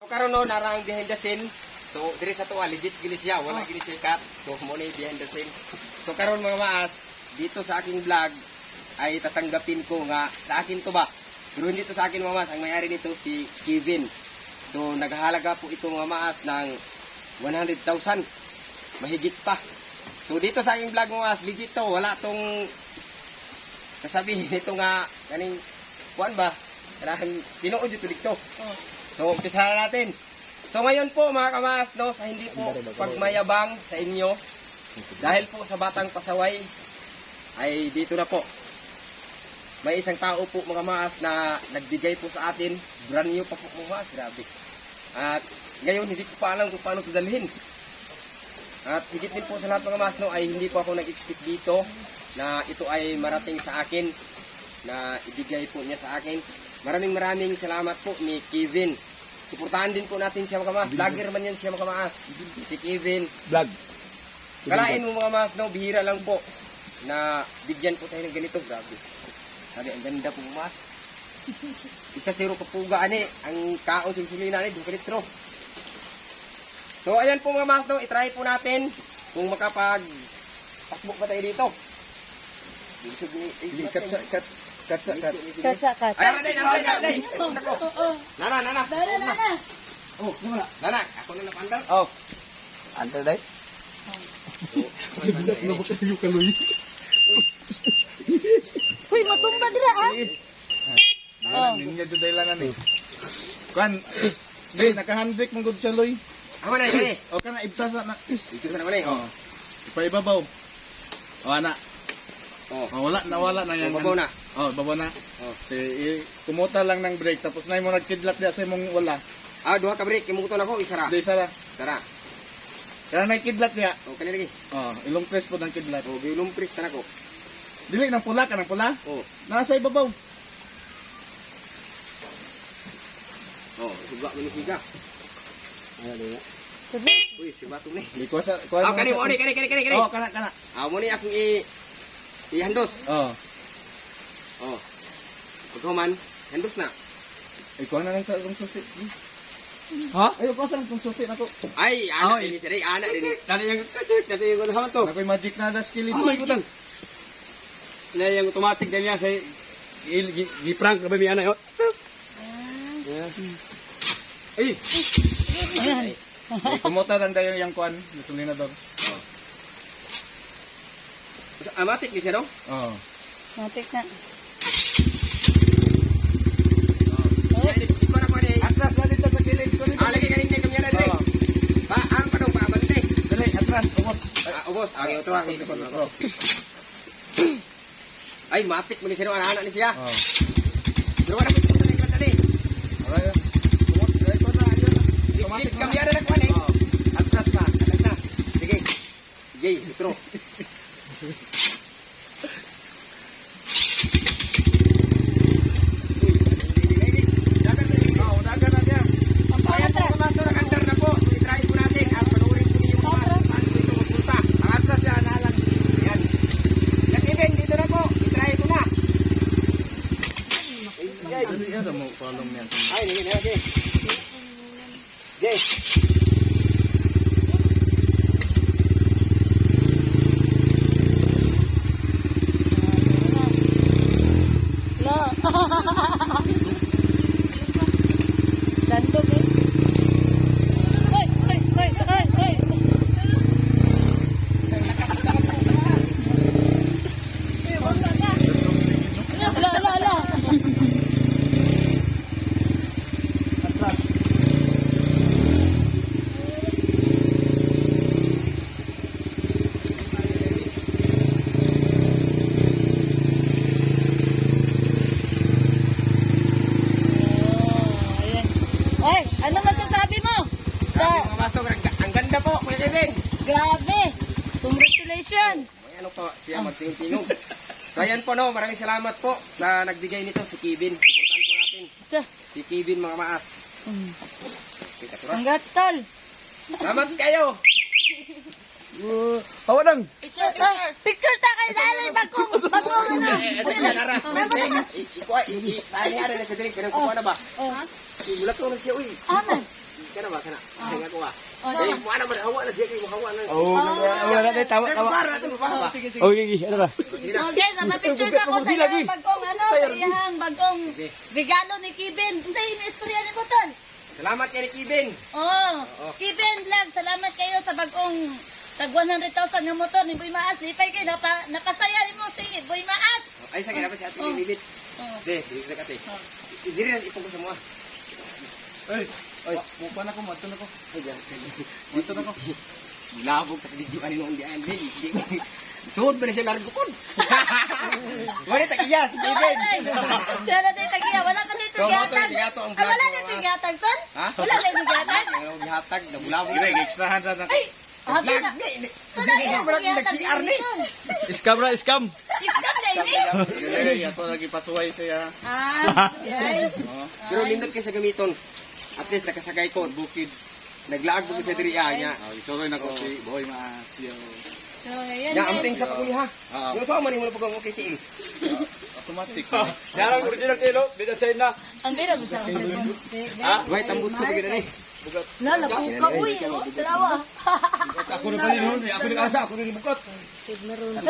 karon no narang behind the scene. So diri sa tuwa legit gini siya, wala gini siya cut. So mo na behind the scene. So karon mga maas, dito sa aking vlog ay tatanggapin ko nga sa akin to ba. Pero hindi to sa akin mga maas, ang may-ari nito si Kevin. So naghahalaga po ito mga maas ng 100,000. Mahigit pa. So dito sa aking vlog mga maas, legit to, wala tong sasabihin ito nga kaning kuan ba? Kailangan tinuod dito dito. So umpisa na natin. So ngayon po mga kamaas, no, sa hindi po pagmayabang sa inyo, dahil po sa batang pasaway, ay dito na po. May isang tao po mga kamaas na nagbigay po sa atin, brand new pa po mga kamaas, grabe. At ngayon hindi ko pa alam kung paano ito dalhin. At higit din po sa lahat mga kamaas, no, ay hindi po ako nag-expect dito na ito ay marating sa akin, na ibigay po niya sa akin. Maraming salamat po ni Kevin. Suportahan din po natin siya mga kamaas. Vlogger man yan siya mga kamaas. Si Kevin. Vlog. Kalain mo mga kamaas, no? Bihira lang po na bigyan po tayo ng ganito. Grabe. Sabi, ang ganda po mga kamaas. Isa zero kapuga, ani. Ang kaon simsulina, ani. 2 litro. So, ayan po mga kamaas, no? I-try po natin kung makapag-takbo pa tayo dito. Cut. Kat. Ayan, naday. Nana. Oh, Nana, ako na napandal. Oh. Anto day. Uy, matumba dira ah. Oh. Ninyo juday lang ani. Kuan. Di naka-handbrake mong gud siya loy. Ama na, kani. O kana ibtas na. Dito sa naman eh. Oh. Ipaibabaw. O ana. Oh. Oh, nawala na yan. Babaw na. Oh, babaw na. Oh. Kumuta lang ng brake tapos na mo nagkidlat diya sa imong wala. Duha ka break, imuton ako, isara. Di sara. Sara. Kaya nagkidlat diya. Oh, kani lagi. Oh, ilong press po ng kidlat. Oh, gilong pris na ko. Dili nang pula ka ng pula. Oh. Nasa ibabaw. Oh, suga mo ni siga. Sabi. Uy, si bato ni. Di ko sa Kani mo ni, kani. Oh, kana. Mo ni akong ihandos. Oh. Oh. Pagkuman, handos na. Ikaw na lang sa itong susi. Ha? Ay, ko saan itong susi na ko. Ay, ana din ni Siri, ana din ni. Dati yung naman to. Ako'y magic na da skill ito. Ay, putan. Na yung automatic na niya sa gi-prank ka ba may ana yun? Ay! Ayan. Kumuta lang tayo yung kuan, gasolinador. Amatik ni siya, no? Oh. Matik na. Ikaw na po ni. Atras na dito sa kilid ko dito. Lagi kanin niya kamera din. Oh. Ang padong paabante. Dali, atras, ubos. Ubos, ang ito ang ito. Ay, matik mo ni siya, anak-anak ni siya. Oh. Pero wala ko sa iklat tadi. Alright. Kumot, ay ko na, ayun. Dikit kamera na kuan eh. Oh. Atras na. Alas na. Sige. Sige, itro. Oh, udagan na niya. Ayan po mga master, nakandar na po. So, itry po natin. At panurin po niyo mga saan po ito magpunta. Ang atras yan, alang. Ayan. Yan even, dito na po. Itry po na. Ay, ano mo, palong niyan. Ay, hindi na. Okay. Okay. Lo. Landog eh. Hoy. Ala. Oh, ayan. Hoy, ano masasabi mo? Sabi mga master, ang ganda po, Kuya Kevin. Grabe. Congratulations. May ano po, siya magtingin-tingog. So ayan po no, maraming salamat po sa nagbigay nito si Kevin. Suportahan po natin Tsa. si Kevin mga maas. Okay, katura. Congrats, tol. Salamat kayo. Tawadang! Picture ta kay Dalay bagong ano. Ito yan, aras. Nangyari na sa drink, kanang kukuha na ba? Oh. Mulat ko na siya, uy. Aman. Wala man hawa na diya kay hawa na. Oh, wala na tawa tawa. Para to ba? Sige. Oh, gigi, ano ba? Oh, guys, mapicture sa ako sa iyang bagong ano, sa iyang bagong regalo ni Kevin. Sa iyong istorya ni Butol. Salamat kay Kevin. Oh, Kevin Vlog, salamat kayo sa bagong tag 100,000 nga motor ni Boy Maas. Lipay kayo, napasaya mo si Boy Maas. Ay sa dapat si Ate Lilibit. Oh. De, dili ka te. Dili na ipong ko sa mo. Ay, mupa na ko, mato na ko. Ay, diyan. Mato na ko. Labog sa video ani noong diyan. Suod ba ni siya largo kon? Wala tagiya si Kevin. Siya na tayo tagiya. Wala ka dito gihatag. Wala dito gihatag, ton? Ha? Wala dito gihatag? Ang gihatag, nabulabog. Dire, extrahan na na. Ay! Habi na. Wala kang nag-CR ni. Scam ra, scam. Iskam na ini. Dire, ato lagi pasuway siya. Ah, yay. Pero lindot kay sa gamiton. At least nakasakay ko bukid. Naglaag ko sa diri niya. Isuroy na ko si Boy Maas. Yo. So, ayan Ya guys. amping sa pakuli ha. Ah. Yung sa man mo pag mo KTL. Automatic. Yarang original kilo, dito sa na. Ang biro mo sa cellphone. Ha? Wait, tambut sa pagina ni. Lala, puka uy. Oh, dalawa. Ako na pa rin, ako na asa, ako na rin bukot.